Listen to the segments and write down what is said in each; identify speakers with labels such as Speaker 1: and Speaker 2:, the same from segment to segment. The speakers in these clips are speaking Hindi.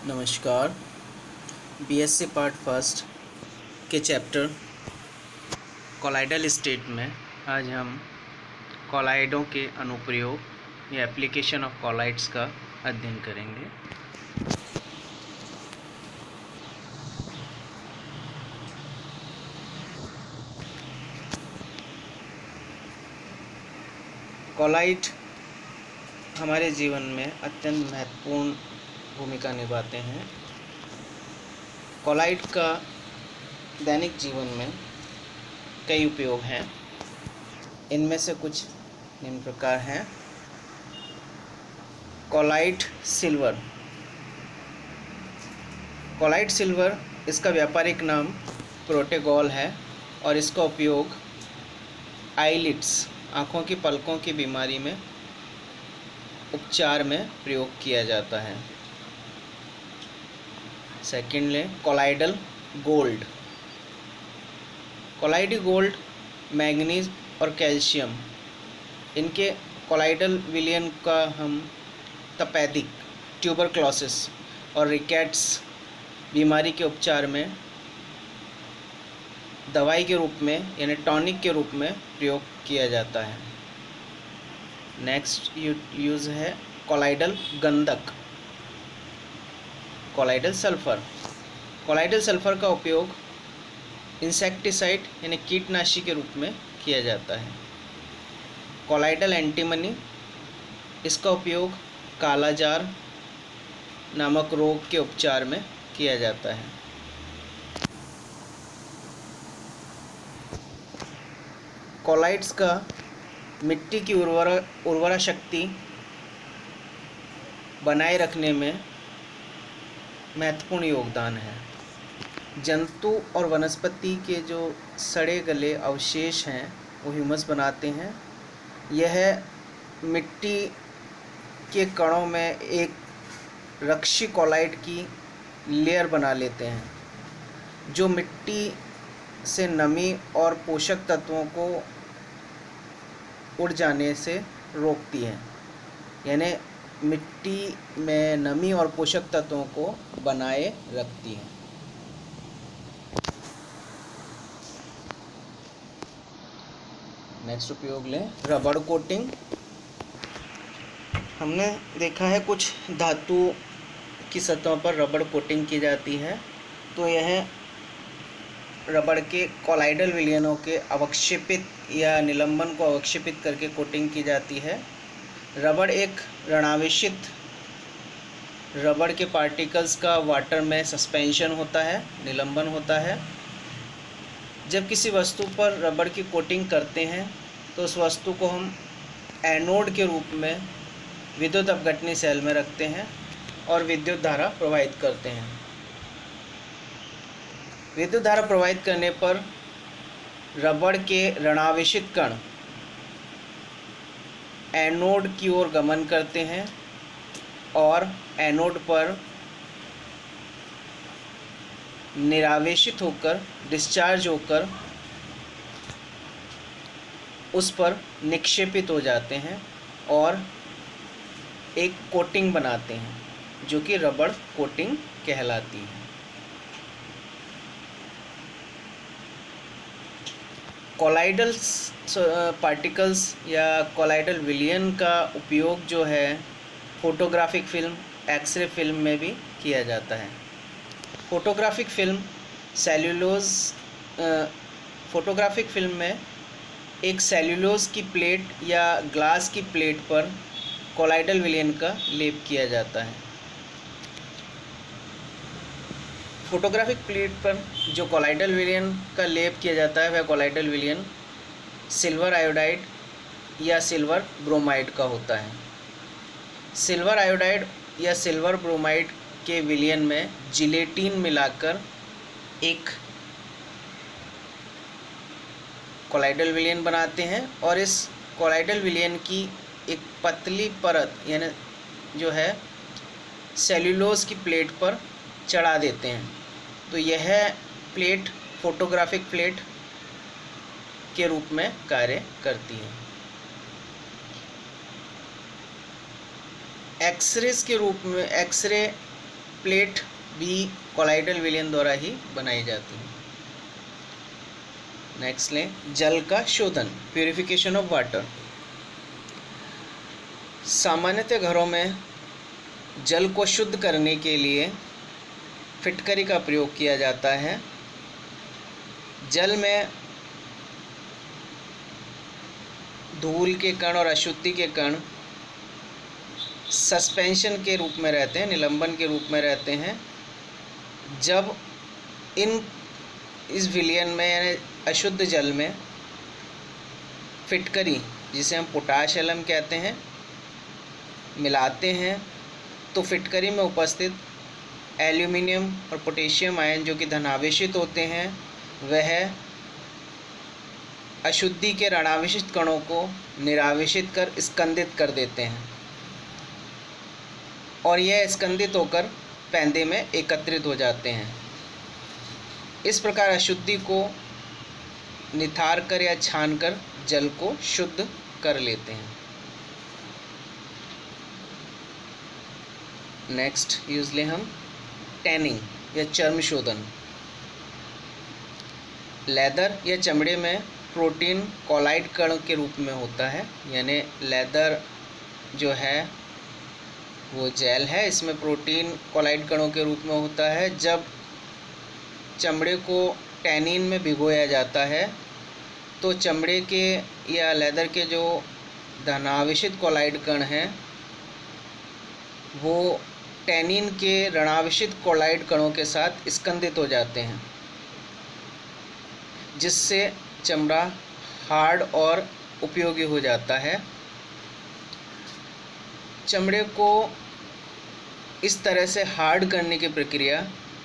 Speaker 1: नमस्कार। बीएससी पार्ट फर्स्ट के चैप्टर कोलाइडल स्टेट में आज हम कोलाइडों के अनुप्रयोग या एप्लीकेशन ऑफ कोलाइड्स का अध्ययन करेंगे। कोलाइड हमारे जीवन में अत्यंत महत्वपूर्ण भूमिका निभाते हैं। कोलाइड का दैनिक जीवन में कई उपयोग हैं। इनमें से कुछ निम्न प्रकार हैं। Collide silver. कोलाइड सिल्वर इसका व्यापारिक नाम प्रोटेगॉल है और इसका उपयोग आईलिड्स आँखों की पलकों की बीमारी में उपचार में प्रयोग किया जाता है। Secondly colloidal gold. Colloidal gold manganese और कैल्शियम इनके कोलाइडल विलयन का हम तपेदिक ट्यूबरक्लोसिस और रिकेट्स बीमारी के उपचार में दवाई के रूप में यानी टॉनिक के रूप में प्रयोग किया जाता है। नेक्स्ट यूज़ है कोलाइडल गंधक। Colloidal sulphur. कोलाइडल सल्फर का उपयोग इंसेक्टिसाइड यानी कीटनाशी के रूप में किया जाता है। कोलाइडल एंटीमनी इसका उपयोग कालाजार नामक रोग के उपचार में किया जाता है। कोलाइड्स का मिट्टी की उर्वरा शक्ति बनाए रखने में महत्वपूर्ण योगदान है। जंतु और वनस्पति के जो सड़े गले अवशेष हैं वो ह्यूमस बनाते हैं। यह मिट्टी के कणों में एक रक्षी कोलाइड की लेयर बना लेते हैं जो मिट्टी से नमी और पोषक तत्वों को उड़ जाने से रोकती है, यानी मिट्टी में नमी और पोषक तत्वों को बनाए रखती है। नेक्स्ट उपयोग लें रबड़ कोटिंग। हमने देखा है कुछ धातु की सतहों पर रबड़ कोटिंग की जाती है, तो यह रबड़ के कोलाइडल विलयनों के अवक्षेपित या निलंबन को अवक्षेपित करके कोटिंग की जाती है। रबड़ एक ऋणावेशित रबड़ के पार्टिकल्स का वाटर में सस्पेंशन होता है, निलंबन होता है। जब किसी वस्तु पर रबड़ की कोटिंग करते हैं तो उस वस्तु को हम एनोड के रूप में विद्युत अपघटनी सेल में रखते हैं और विद्युत धारा प्रवाहित करते हैं। विद्युत धारा प्रवाहित करने पर रबड़ के ऋणावेशित कण एनोड की ओर गमन करते हैं और एनोड पर निरावेशित होकर डिस्चार्ज होकर उस पर निक्षेपित हो जाते हैं और एक कोटिंग बनाते हैं जो कि रबड़ कोटिंग कहलाती है। कोलाइडल पार्टिकल्स या कोलाइडल विलयन का उपयोग जो है फोटोग्राफिक फिल्म, एक्सरे फिल्म में भी किया जाता है। फोटोग्राफिक फिल्म में एक सेल्यूलोज की प्लेट या ग्लास की प्लेट पर कोलाइडल विलयन का लेप किया जाता है। फोटोग्राफिक प्लेट पर जो कोलाइडल विलयन का लेप किया जाता है वह कोलाइडल विलयन सिल्वर आयोडाइड या सिल्वर ब्रोमाइड का होता है। सिल्वर आयोडाइड या सिल्वर ब्रोमाइड के विलयन में जिलेटिन मिलाकर एक कोलाइडल विलयन बनाते हैं और इस कोलाइडल विलयन की एक पतली परत यानी जो है सेल्यूलोज की प्लेट पर चढ़ा देते हैं। तो यह प्लेट फोटोग्राफिक प्लेट के रूप में कार्य करती है। एक्सरेज के रूप में एक्सरे प्लेट भी कॉलाइडल विलयन द्वारा ही बनाई जाती है। नेक्स्ट लें, जल का शोधन, प्यूरिफिकेशन ऑफ वाटर। सामान्यतः घरों में जल को शुद्ध करने के लिए फिटकरी का प्रयोग किया जाता है। जल में धूल के कण और अशुद्धि के कण सस्पेंशन के रूप में रहते हैं, निलंबन के रूप में रहते हैं। जब इस विलयन में यानी अशुद्ध जल में फिटकरी, जिसे हम पोटाश एलम कहते हैं, मिलाते हैं तो फिटकरी में उपस्थित एल्यूमिनियम और पोटेशियम आयन जो कि धनावेशित होते हैं, वह अशुद्धि के ऋणावेशित कणों को निरावेशित कर स्कंदित कर देते हैं और यह स्कंदित होकर पैंदे में एकत्रित हो जाते हैं। इस प्रकार अशुद्धि को निथार कर या छान कर जल को शुद्ध कर लेते हैं। नेक्स्ट यूज लें हम टैनिंग या चर्म शोधन। लेदर या चमड़े में प्रोटीन कॉलाइड कण के रूप में होता है, यानी लेदर जो है वो जेल है, इसमें प्रोटीन कॉलाइड कणों के रूप में होता है। जब चमड़े को टैनिन में भिगोया जाता है तो चमड़े के या लेदर के जो धनावेशित कॉलाइड कण हैं वो टैनिन के ऋणावेशित कॉलाइड कणों के साथ स्कंदित हो जाते हैं, जिससे चमड़ा हार्ड और उपयोगी हो जाता है। चमड़े को इस तरह से हार्ड करने की प्रक्रिया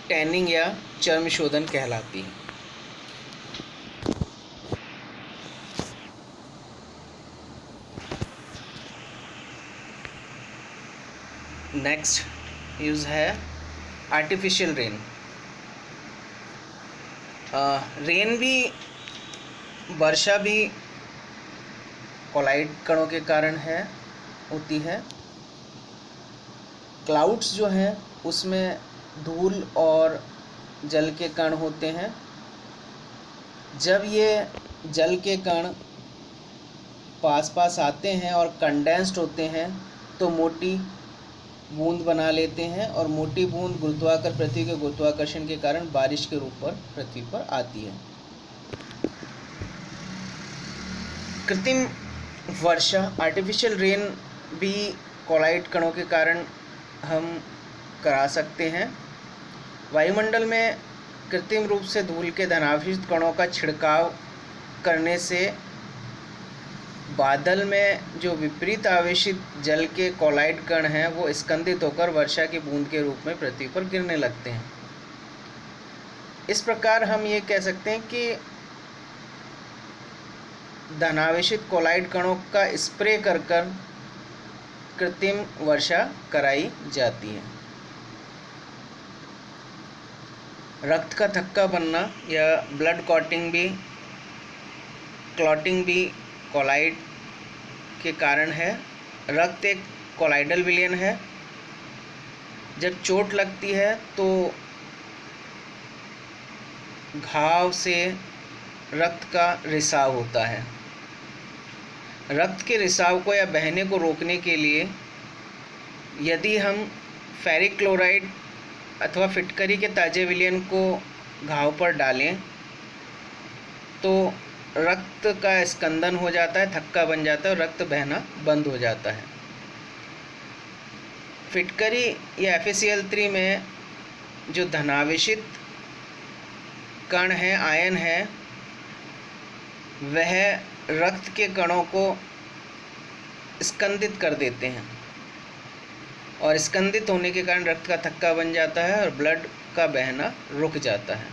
Speaker 1: टैनिंग या चर्म शोधन कहलाती है। नेक्स्ट यूज़ है आर्टिफिशियल रेन। रेन भी, वर्षा भी कॉलाइड कणों के कारण होती है। क्लाउड्स जो हैं उसमें धूल और जल के कण होते हैं। जब ये जल के कण पास पास आते हैं और कंडेंस्ड होते हैं तो मोटी बूंद बना लेते हैं और मोटी बूंद गुरुत्वाकर्षण, पृथ्वी के गुरुत्वाकर्षण के कारण बारिश के रूप पर पृथ्वी पर आती है। कृत्रिम वर्षा, आर्टिफिशियल रेन भी कॉलाइड कणों के कारण हम करा सकते हैं। वायुमंडल में कृत्रिम रूप से धूल के धनावेशित कणों का छिड़काव करने से बादल में जो विपरीत आवेशित जल के कॉलाइड कण हैं वो स्कंदित होकर वर्षा की बूंद के रूप में पृथ्वी पर गिरने लगते हैं। इस प्रकार हम ये कह सकते हैं कि धनावेशित कॉलाइड कणों का स्प्रे कर कर कृत्रिम वर्षा कराई जाती है। रक्त का थक्का बनना या ब्लड क्लॉटिंग भी कॉलाइड के कारण है। रक्त एक कॉलाइडल विलयन है। जब चोट लगती है तो घाव से रक्त का रिसाव होता है। रक्त के रिसाव को या बहने को रोकने के लिए यदि हम फेरिक क्लोराइड अथवा फिटकरी के ताजे विलयन को घाव पर डालें तो रक्त का स्कंदन हो जाता है, थक्का बन जाता है और रक्त बहना बंद हो जाता है। फिटकरी या FeCl3 में जो धनावेशित कण है, आयन है, वह रक्त के कणों को स्कंदित कर देते हैं और स्कंदित होने के कारण रक्त का थक्का बन जाता है और ब्लड का बहना रुक जाता है।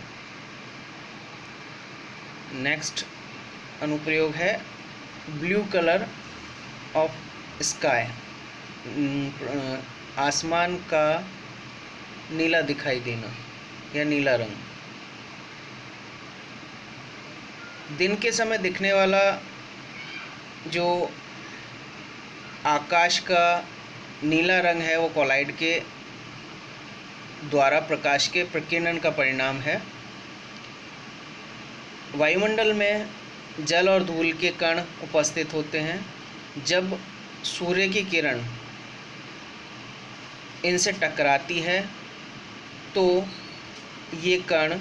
Speaker 1: नेक्स्ट अनुप्रयोग है ब्लू कलर ऑफ स्काई, आसमान का नीला दिखाई देना या नीला रंग। दिन के समय दिखने वाला जो आकाश का नीला रंग है वो कॉलाइड के द्वारा प्रकाश के प्रकीर्णन का परिणाम है। वायुमंडल में जल और धूल के कण उपस्थित होते हैं। जब सूर्य की किरण इनसे टकराती है तो ये कण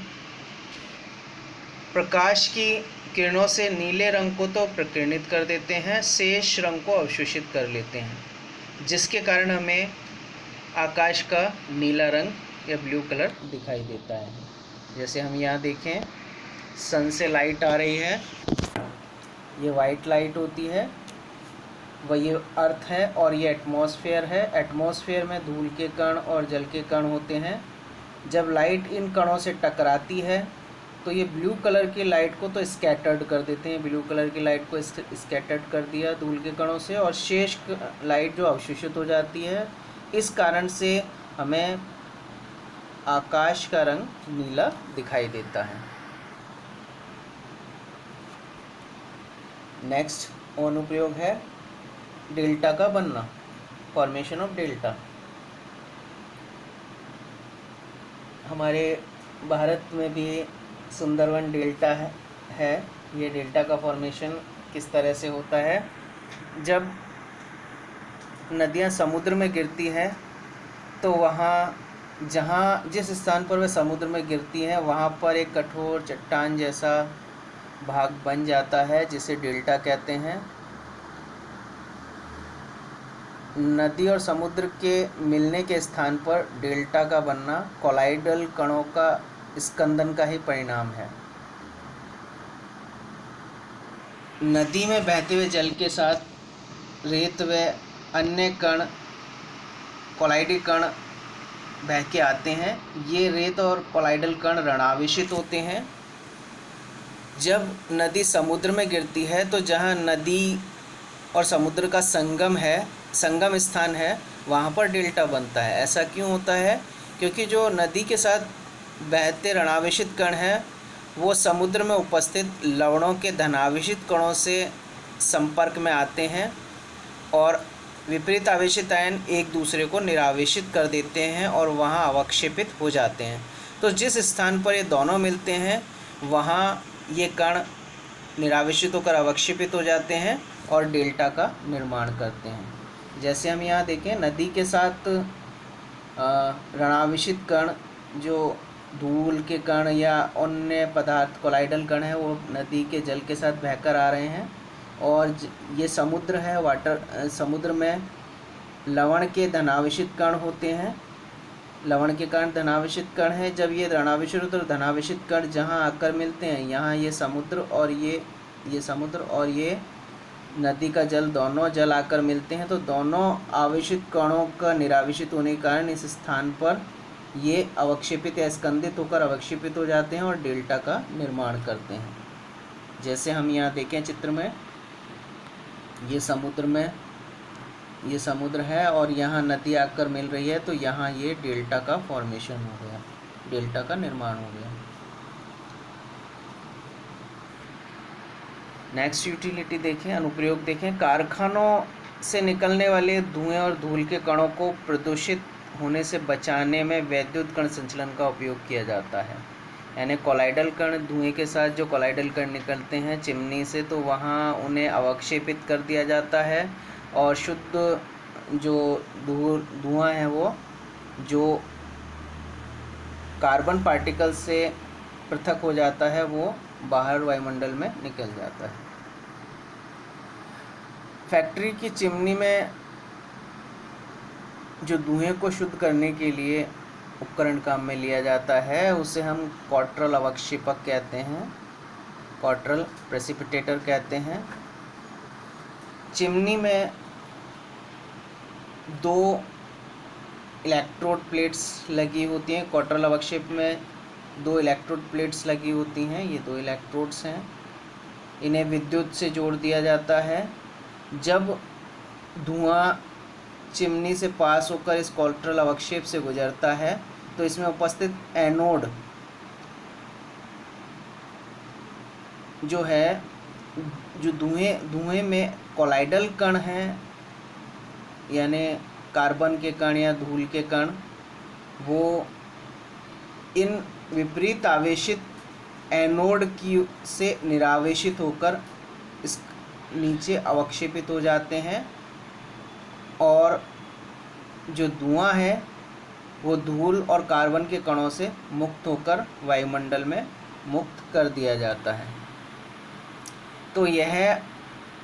Speaker 1: प्रकाश की किरणों से नीले रंग को तो प्रकीर्णित कर देते हैं, शेष रंग को अवशोषित कर लेते हैं, जिसके कारण हमें आकाश का नीला रंग या ब्लू कलर दिखाई देता है। जैसे हम यहाँ देखें, सन से लाइट आ रही है, ये वाइट लाइट होती है, वह ये अर्थ है, और ये एटमॉस्फेयर है। एटमॉस्फेयर में धूल के कण और जल के कण होते हैं। जब लाइट इन कणों से टकराती है तो ये ब्लू कलर की लाइट को तो स्कैटर्ड कर देते हैं, ब्लू कलर की लाइट को स्कैटर्ड कर दिया धूल के कणों से, और शेष लाइट जो अवशोषित हो जाती है। इस कारण से हमें आकाश का रंग नीला दिखाई देता है। नेक्स्ट अनुप्रयोग है डेल्टा का बनना, फॉर्मेशन ऑफ डेल्टा। हमारे भारत में भी सुंदरवन डेल्टा है। ये डेल्टा का फॉर्मेशन किस तरह से होता है? जब नदियाँ समुद्र में गिरती हैं तो वहाँ जिस स्थान पर वह समुद्र में गिरती हैं वहाँ पर एक कठोर चट्टान जैसा भाग बन जाता है, जिसे डेल्टा कहते हैं। नदी और समुद्र के मिलने के स्थान पर डेल्टा का बनना कोलाइडल कणों का स्कंदन का ही परिणाम है। नदी में बहते हुए जल के साथ रेत व अन्य कण, कोलाइडी कण बह के आते हैं। ये रेत और कोलाइडल कण ऋणावेशित होते हैं। जब नदी समुद्र में गिरती है तो जहाँ नदी और समुद्र का संगम स्थान है, वहाँ पर डेल्टा बनता है। ऐसा क्यों होता है? क्योंकि जो नदी के साथ बहते ऋणावेशित कण हैं वो समुद्र में उपस्थित लवणों के धनावेशित कणों से संपर्क में आते हैं और विपरीत आवेशित आयन एक दूसरे को निरावेशित कर देते हैं और वहाँ अवक्षेपित हो जाते हैं। तो जिस स्थान पर ये दोनों मिलते हैं वहाँ ये कण निरावेशित होकर अवक्षेपित हो जाते हैं और डेल्टा का निर्माण करते हैं। जैसे हम यहाँ देखें, नदी के साथ ऋणावेशित कण जो धूल के कण या अन्य पदार्थ कोलाइडल कण है, वो नदी के जल के साथ बहकर आ रहे हैं, और ये समुद्र है। समुद्र में लवण के धनावेशित कण होते हैं। लवण के कण धनावेशित कण है। जब ये ऋणावेशित और धनावेशित कण जहाँ आकर मिलते हैं, यहाँ ये समुद्र और ये नदी का जल, दोनों जल आकर मिलते हैं, तो दोनों आवेशित कणों का निरावेशित होने के कारण इस स्थान पर ये अवक्षेपित या स्कंदित होकर अवक्षेपित हो जाते हैं और डेल्टा का निर्माण करते हैं। जैसे हम यहाँ देखें चित्र में, ये समुद्र है और यहाँ नदी आकर मिल रही है, तो यहाँ ये डेल्टा का फॉर्मेशन हो गया, डेल्टा का निर्माण हो गया। नेक्स्ट यूटिलिटी देखें, अनुप्रयोग देखें। कारखानों से निकलने वाले धुएं और धूल के कणों को प्रदूषित होने से बचाने में वैद्युत कण संचलन का उपयोग किया जाता है। यानी कोलाइडल कण, धुएं के साथ जो कोलाइडल कण निकलते हैं चिमनी से, तो वहाँ उन्हें अवक्षेपित कर दिया जाता है और शुद्ध जो धुआं है वो जो कार्बन पार्टिकल से पृथक हो जाता है वो बाहर वायुमंडल में निकल जाता है। फैक्ट्री की चिमनी में जो धुएं को शुद्ध करने के लिए उपकरण काम में लिया जाता है, उसे हम क्वार्टरल अवक्षेपक कहते हैं, क्वार्टरल प्रेसिपिटेटर कहते हैं। चिमनी में 2 इलेक्ट्रोड प्लेट्स लगी होती हैं। क्वार्टरल अवक्षेप में 2 इलेक्ट्रोड प्लेट्स लगी होती हैं। ये 2 इलेक्ट्रोड्स हैं, इन्हें विद्युत से जोड़ दिया जाता है। जब धुआं चिमनी से पास होकर इस क्वार्टरल अवक्षेप से गुजरता है तो इसमें उपस्थित एनोड जो है, जो धुएं में कोलाइडल कण हैं, यानी कार्बन के कण या धूल के कण, वो इन विपरीत आवेशित एनोड की से निरावेशित होकर इस नीचे अवक्षेपित हो जाते हैं और जो धुआं है वो धूल और कार्बन के कणों से मुक्त होकर वायुमंडल में मुक्त कर दिया जाता है। तो यह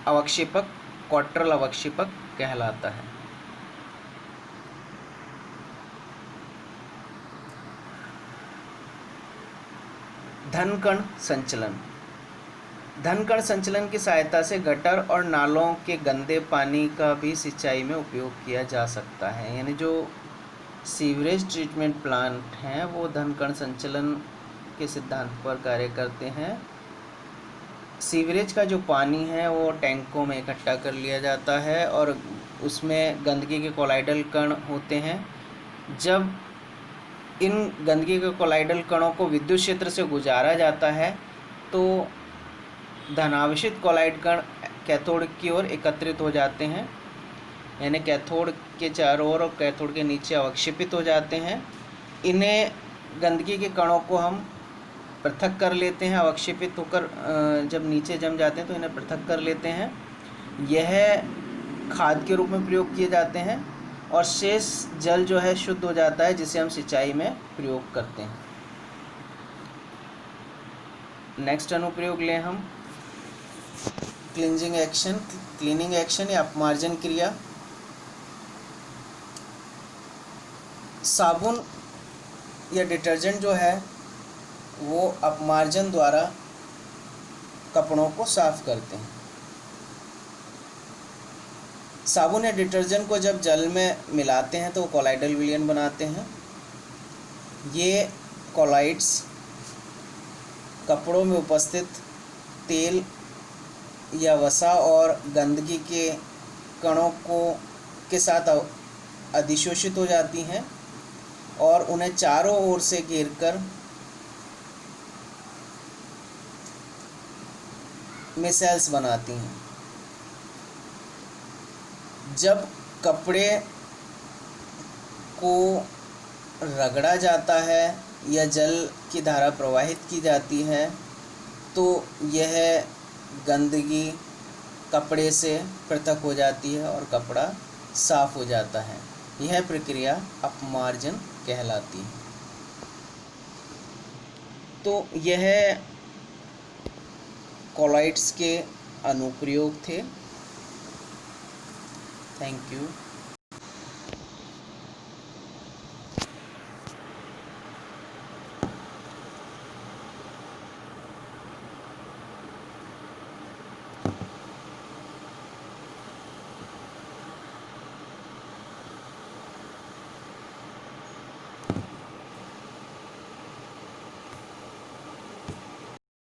Speaker 1: अवक्षेपक क्वार्टरल अवक्षेपक कहलाता है। धन कण संचलन। धन कण संचलन की सहायता से गटर और नालों के गंदे पानी का भी सिंचाई में उपयोग किया जा सकता है। यानी जो सीवरेज ट्रीटमेंट प्लांट हैं वो धन कण संचलन के सिद्धांत पर कार्य करते हैं। सीवरेज का जो पानी है वो टैंकों में इकट्ठा कर लिया जाता है और उसमें गंदगी के कोलाइडल कण होते हैं। जब इन गंदगी के कोलाइडल कणों को विद्युत क्षेत्र से गुजारा जाता है तो धनावेशित कोलाइड कण कैथोड की ओर एकत्रित हो जाते हैं, यानी कैथोड के चारों ओर और कैथोड के नीचे अवक्षेपित हो जाते हैं। इन्हें गंदगी के कणों को हम पृथक कर लेते हैं, अवक्षेपित होकर जब नीचे जम जाते हैं तो इन्हें पृथक कर लेते हैं। यह खाद के रूप में प्रयोग किए जाते हैं और शेष जल जो है शुद्ध हो जाता है, जिसे हम सिंचाई में प्रयोग करते हैं। नेक्स्ट अनुप्रयोग लें हम क्लीनिंग एक्शन या अपमार्जन क्रिया। साबुन या डिटर्जेंट जो है वो अपमार्जन द्वारा कपड़ों को साफ करते हैं। साबुन या डिटर्जेंट को जब जल में मिलाते हैं तो कोलाइडल विलयन बनाते हैं। ये कोलाइड्स कपड़ों में उपस्थित तेल या वसा और गंदगी के कणों के साथ अधिशोषित हो जाती हैं और उन्हें चारों ओर से घेरकर मिसाइल्स बनाती हैं। जब कपड़े को रगड़ा जाता है या जल की धारा प्रवाहित की जाती है तो यह गंदगी कपड़े से पृथक हो जाती है और कपड़ा साफ हो जाता है। यह प्रक्रिया अपमार्जन कहलाती है। तो यह कोलाइड्स के अनुप्रयोग थे। Thank you.